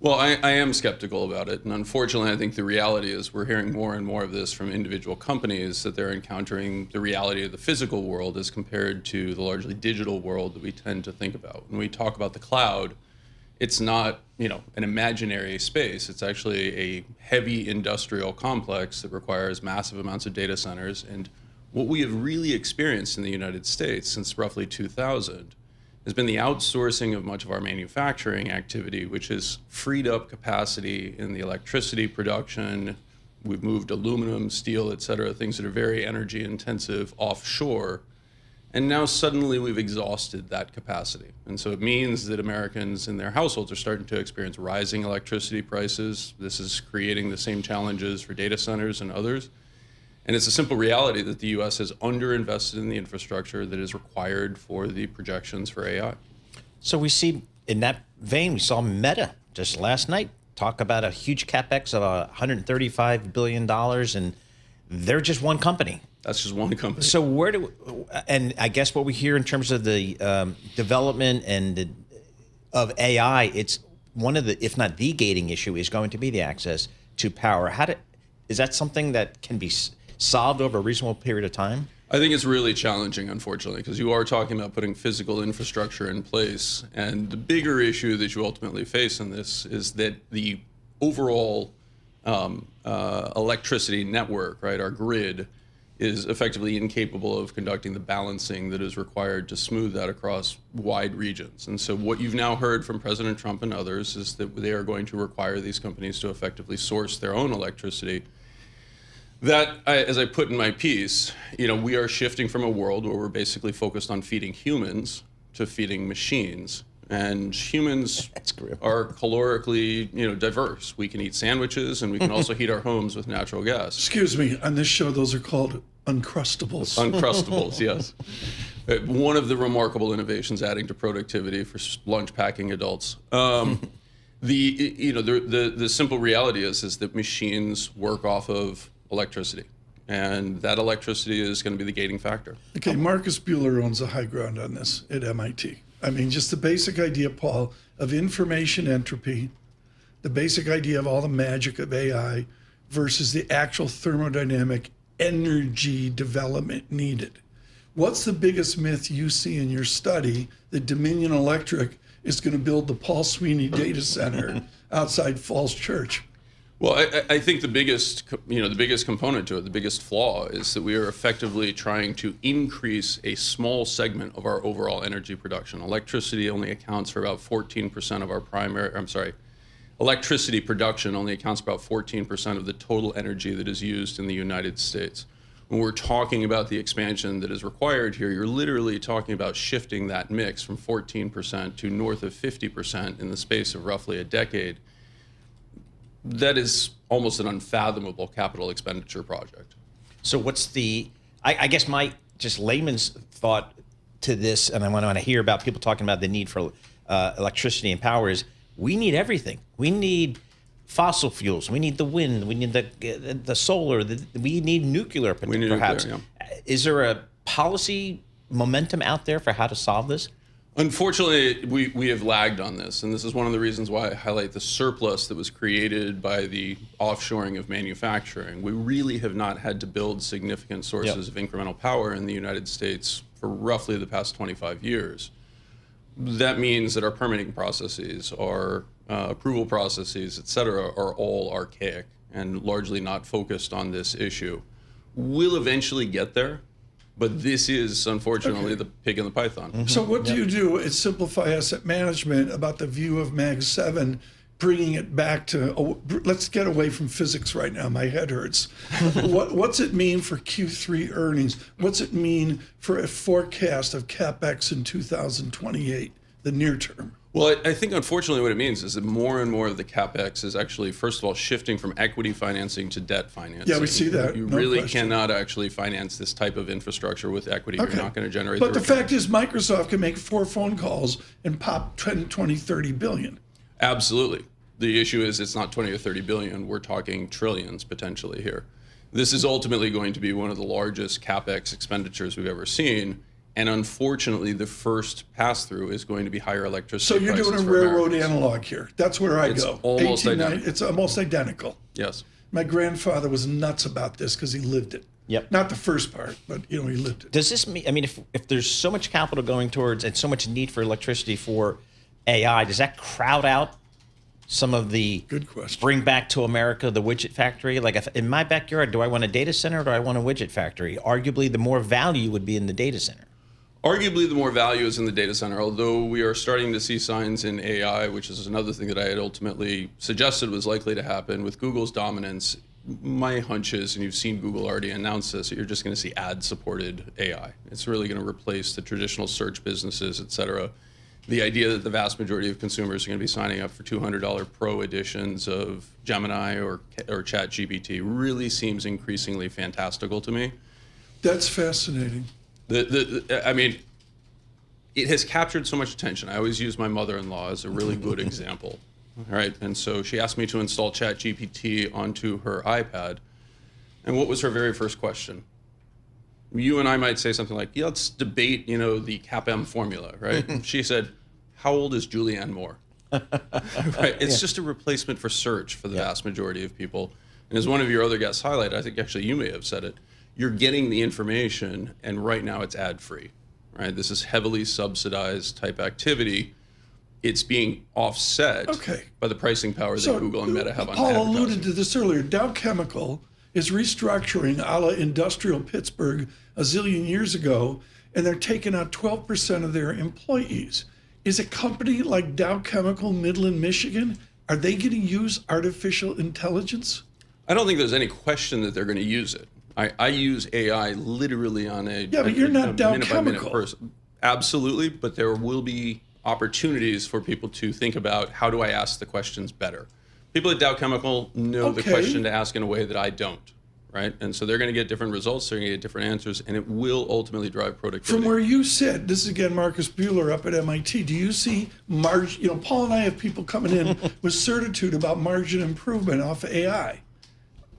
Well, I am skeptical about it. And unfortunately, I think the reality is we're hearing more and more of this from individual companies that they're encountering the reality of the physical world as compared to the largely digital world that we tend to think about. When we talk about the cloud, it's not, an imaginary space. It's actually a heavy industrial complex that requires massive amounts of data centers. And what we have really experienced in the United States since roughly 2000 has been the outsourcing of much of our manufacturing activity, which has freed up capacity in the electricity production. We've moved aluminum, steel, et cetera, things that are very energy intensive offshore. And now suddenly we've exhausted that capacity. And so it means that Americans in their households are starting to experience rising electricity prices. This is creating the same challenges for data centers and others. And it's a simple reality that the U.S. has underinvested in the infrastructure that is required for the projections for AI. So we see, in that vein, we saw Meta just last night talk about a huge capex of $135 billion, and they're just one company. That's just one company. So and I guess what we hear in terms of the development of AI, it's one of the, if not the gating issue, is going to be the access to power. Is that something that can be solved over a reasonable period of time? I think it's really challenging, unfortunately, because you are talking about putting physical infrastructure in place. And the bigger issue that you ultimately face in this is that the overall electricity network, right, our grid, is effectively incapable of conducting the balancing that is required to smooth that across wide regions. And so what you've now heard from President Trump and others is that they are going to require these companies to effectively source their own electricity. That, as I put in my piece, we are shifting from a world where we're basically focused on feeding humans to feeding machines. And humans are calorically, diverse. We can eat sandwiches, and we can also heat our homes with natural gas. Excuse me, on this show, those are called Uncrustables. Uncrustables, yes. One of the remarkable innovations adding to productivity for lunch packing adults. The simple reality is that machines work off of electricity, and that electricity is going to be the gating factor. Okay, Marcus Buehler owns the high ground on this at MIT. I mean, just the basic idea, Paul, of information entropy, the basic idea of all the magic of AI versus the actual thermodynamic energy development needed. What's the biggest myth you see in your study that Dominion Electric is going to build the Paul Sweeney data center outside Falls Church? Well, I think the biggest component to it, the biggest flaw, is that we are effectively trying to increase a small segment of our overall energy production. Electricity only accounts for about 14% of our electricity production only accounts for about 14% of the total energy that is used in the United States. When we're talking about the expansion that is required here, you're literally talking about shifting that mix from 14% to north of 50% in the space of roughly a decade. That is almost an unfathomable capital expenditure project. So what's I guess my just layman's thought to this, and I want to hear about people talking about the need for electricity and power, is we need everything. We need fossil fuels. We need the wind. We need the solar. We need nuclear, perhaps. Nuclear, yeah. Is there a policy momentum out there for how to solve this? Unfortunately, we have lagged on this, and this is one of the reasons why I highlight the surplus that was created by the offshoring of manufacturing. We really have not had to build significant sources of incremental power in the United States for roughly the past 25 years. That means that our permitting processes, our approval processes, et cetera, are all archaic and largely not focused on this issue. We'll eventually get there. But this is, unfortunately, the pig in the python. Mm-hmm. So what do you do at Simplify Asset Management about the view of Mag 7, bringing it back to, let's get away from physics right now, my head hurts. What's it mean for Q3 earnings? What's it mean for a forecast of CapEx in 2028, the near term? Well, I think, unfortunately, what it means is that more and more of the CapEx is actually, first of all, shifting from equity financing to debt financing. Yeah, we see that. You really cannot actually finance this type of infrastructure with equity. Okay. You're not going to generate But the fact is, Microsoft can make 4 phone calls and pop 10, 20, 30 billion. Absolutely. The issue is it's not 20 or 30 billion. We're talking trillions potentially here. This is ultimately going to be one of the largest CapEx expenditures we've ever seen. And unfortunately, the first pass-through is going to be higher So electricity you're prices doing a for railroad Americans. analog here. That's where I It's go. almost identical. It's almost identical. Yes. My grandfather was nuts about this because he lived it. Yep. Not the first part, but he lived it. Does this mean, I mean, if there's so much capital going towards and so much need for electricity for AI, does that crowd out some of the Good question. bring back to America the widget factory? Like if in my backyard, do I want a data center or do I want a widget factory? Arguably, the more value would be in the data center. Arguably, the more value is in the data center, although we are starting to see signs in AI, which is another thing that I had ultimately suggested was likely to happen with Google's dominance. My hunch is, and you've seen Google already announce this, that you're just going to see ad-supported AI. It's really going to replace the traditional search businesses, et cetera. The idea that the vast majority of consumers are going to be signing up for $200 pro editions of Gemini or ChatGPT really seems increasingly fantastical to me. That's fascinating. I mean, it has captured so much attention. I always use my mother-in-law as a really good example. All right, and so she asked me to install ChatGPT onto her iPad. And what was her very first question? You and I might say something like, yeah, let's debate, the CAPM formula, right? She said, how old is Julianne Moore? Right? It's just a replacement for search for the vast majority of people. And as one of your other guests highlighted, I think actually you may have said it, you're getting the information, and right now it's ad-free, right? This is heavily subsidized type activity. It's being offset by the pricing power that Google and Meta have on Paul advertising. alluded to this earlier. Dow Chemical is restructuring a la industrial Pittsburgh a zillion years ago, and they're taking out 12% of their employees. Is a company like Dow Chemical, Midland, Michigan, are they going to use artificial intelligence? I don't think there's any question that they're going to use it. I use AI literally on a Yeah, but you're not Dow minute-by-minute Chemical. person. Absolutely, but there will be opportunities for people to think about how do I ask the questions better. People at Dow Chemical know the question to ask in a way that I don't, right? And so they're going to get different results, they're going to get different answers, and it will ultimately drive productivity. From where you sit, this is again Marcus Buehler up at MIT. Do you see margin? Paul and I have people coming in with certitude about margin improvement off of AI.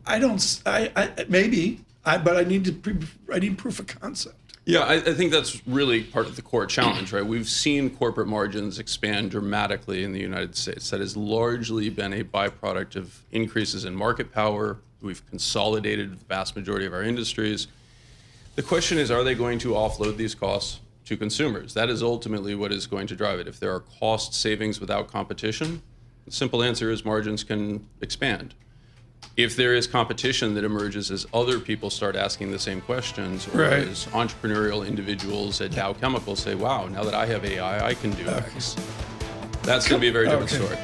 I don't. But I need proof of concept. Yeah, I think that's really part of the core challenge, right? We've seen corporate margins expand dramatically in the United States. That has largely been a byproduct of increases in market power. We've consolidated the vast majority of our industries. The question is, are they going to offload these costs to consumers? That is ultimately what is going to drive it. If there are cost savings without competition, the simple answer is margins can expand. If there is competition that emerges as other people start asking the same questions, or as entrepreneurial individuals at Dow Chemical say, wow, now that I have AI, I can do X. That's going to be a very different story.